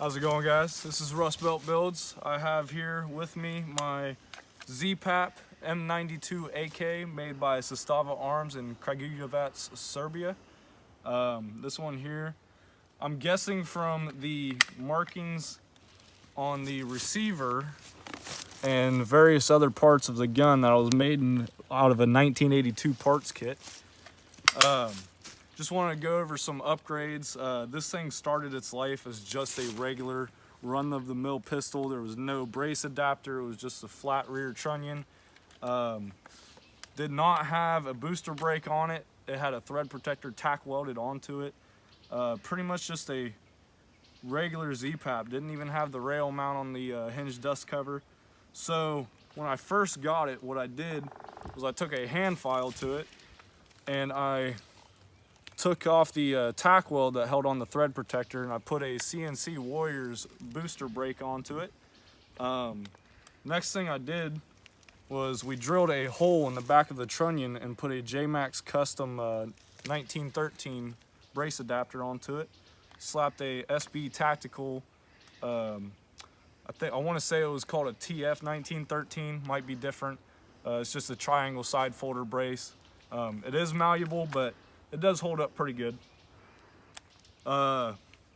How's it going, guys? This is Rust Belt Builds. I have here with me my ZPAP M92 AK made by Zastava Arms in Kragujevac, Serbia. This one here, I'm guessing from the markings on the receiver and various other parts of the gun that was made out of a 1982 parts kit. Just want to go over some upgrades. This thing started its life as just a regular run-of-the-mill pistol. There was no brace adapter. It was just a flat rear trunnion. Did not have a booster brake on it. It had a thread protector tack welded onto it. Pretty much just a regular ZPAP. Didn't even have the rail mount on the hinge dust cover. So when I first got it, what I did was I took a hand file to it and I took off the tack weld that held on the thread protector, and I put a CNC Warriors booster brake onto it. Next thing I did was we drilled a hole in the back of the trunnion and put a J-Max custom 1913 brace adapter onto it. Slapped a SB Tactical, I want to say it was called a TF 1913, might be different. It's just a triangle side folder brace. It is malleable, but it does hold up pretty good.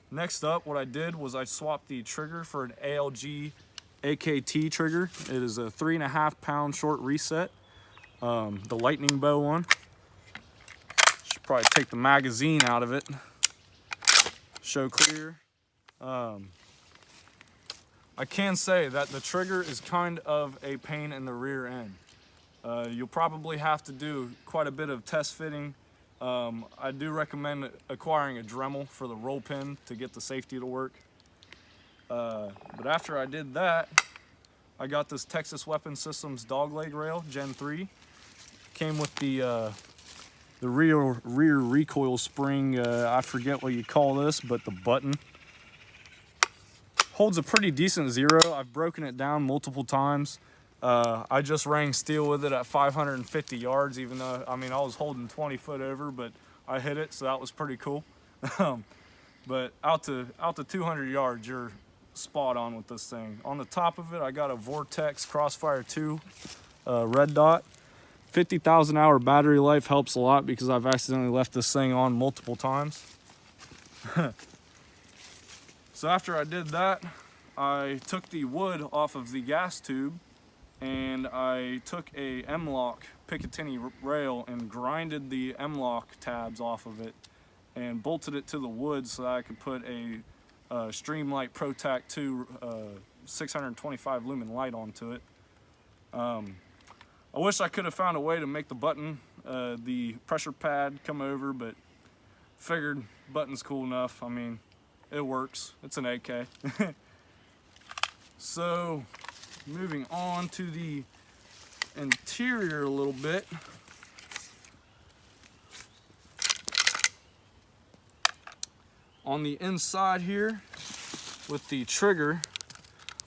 Next up, what I did was I swapped the trigger for an ALG AKT trigger. It is a 3.5 pound short reset, the lightning bow one. Should probably take the magazine out of it. Show clear. I can say that the trigger is kind of a pain in the rear end. You'll probably have to do quite a bit of test fitting. I do recommend acquiring a Dremel for the roll pin to get the safety to work. But after I did that, I got this Texas Weapon Systems dogleg rail, Gen 3. Came with the rear recoil spring, I forget what you call this, but the button. Holds a pretty decent zero. I've broken it down multiple times. I just rang steel with it at 550 yards, even though, I mean, I was holding 20 foot over, but I hit it, so that was pretty cool. But out to 200 yards, you're spot on with this thing. On the top of it, I got a Vortex Crossfire 2 red dot. 50,000 hour battery life helps a lot because I've accidentally left this thing on multiple times. So after I did that, I took the wood off of the gas tube and I took a M-lock Picatinny rail and grinded the M-lock tabs off of it and bolted it to the wood so that I could put a Streamlight ProTac 2 625 lumen light onto it. I wish I could have found a way to make the button, the pressure pad come over, but figured button's cool enough. I mean, it works. It's an AK. So, moving on to the interior a little bit. On the inside here, with the trigger,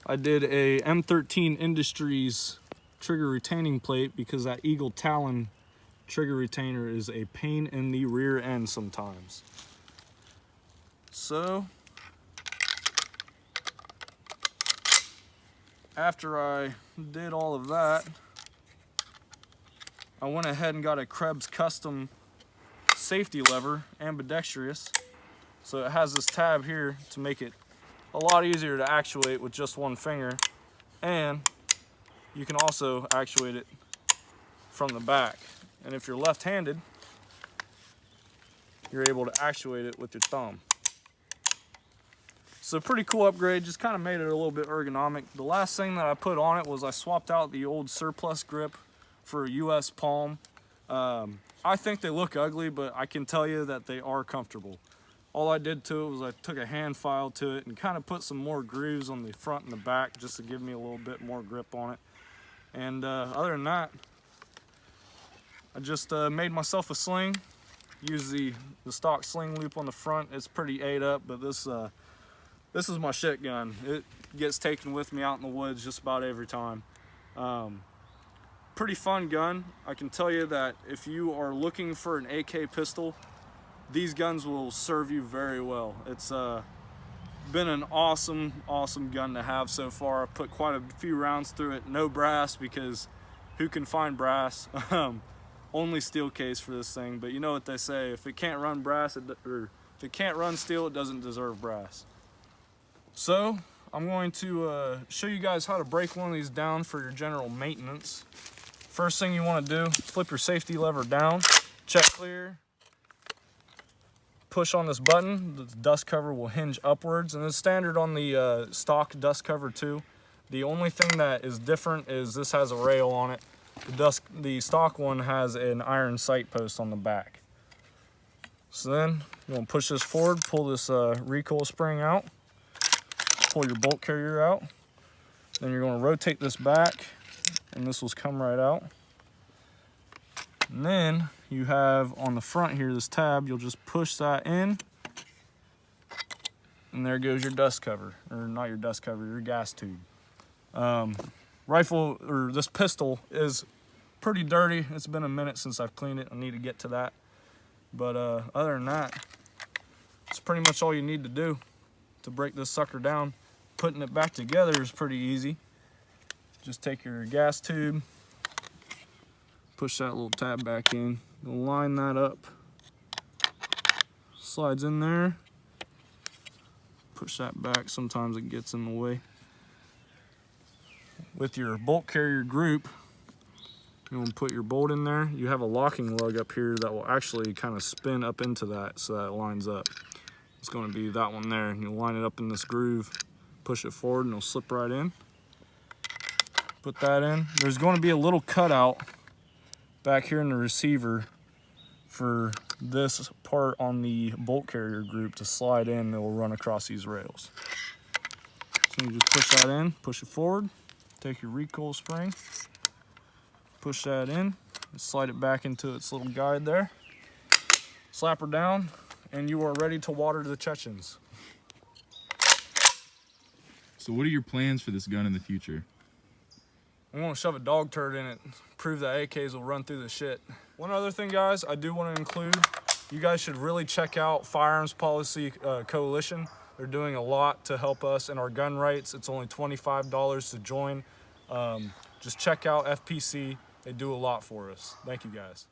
I did a M13 Industries trigger retaining plate because that Eagle Talon trigger retainer is a pain in the rear end sometimes. So, after I did all of that, I went ahead and got a Krebs custom safety lever, ambidextrous. So it has this tab here to make it a lot easier to actuate with just one finger. And you can also actuate it from the back. And if you're left-handed, you're able to actuate it with your thumb. So pretty cool upgrade, just kind of made it a little bit ergonomic. The last thing that I put on it was I swapped out the old surplus grip for a US Palm. I think they look ugly, but I can tell you that they are comfortable. All I did to it was I took a hand file to it and kind of put some more grooves on the front and the back just to give me a little bit more grip on it. And other than that, I just made myself a sling. Use the stock sling loop on the front. It's pretty ate up, but this is my shit gun. It gets taken with me out in the woods just about every time. Pretty fun gun. I can tell you that if you are looking for an AK pistol, these guns will serve you very well. It's been an awesome gun to have so far. I've put quite a few rounds through it. No brass, because who can find brass? Only steel case for this thing. But you know what they say, if it can't run brass, or if it can't run steel, it doesn't deserve brass. So I'm going to show you guys how to break one of these down for your general maintenance. First thing you want to do, flip your safety lever down, check clear, push on this button, the dust cover will hinge upwards, and it's standard on the stock dust cover too. The only thing that is different is this has a rail on it. The stock one has an iron sight post on the back. So then you want to push this forward, pull this recoil spring out, pull your bolt carrier out. Then you're going to rotate this back, and this will come right out. And then you have on the front here this tab, you'll just push that in, and there goes your dust cover, or not your dust cover, your gas tube. This pistol is pretty dirty. It's been a minute since I've cleaned it. I need to get to that. But other than that, it's pretty much all you need to do to break this sucker down. Putting it back together is pretty easy. Just take your gas tube, push that little tab back in, line that up, slides in there, push that back, sometimes it gets in the way. With your bolt carrier group, you want to put your bolt in there. You have a locking lug up here that will actually kind of spin up into that so that it lines up. It's going to be that one there, and you'll line it up in this groove, push it forward, and it'll slip right in. Put that in. There's going to be a little cutout back here in the receiver for this part on the bolt carrier group to slide in, and it will run across these rails. So you just push that in, push it forward, take your recoil spring, push that in, and slide it back into its little guide there. Slap her down, and you are ready to water the Chechens. So what are your plans for this gun in the future? I want to shove a dog turd in it, prove that AKs will run through the shit. One other thing, guys, I do want to include, you guys should really check out Firearms Policy Coalition. They're doing a lot to help us in our gun rights. It's only $25 to join. Just check out FPC. They do a lot for us. Thank you, guys.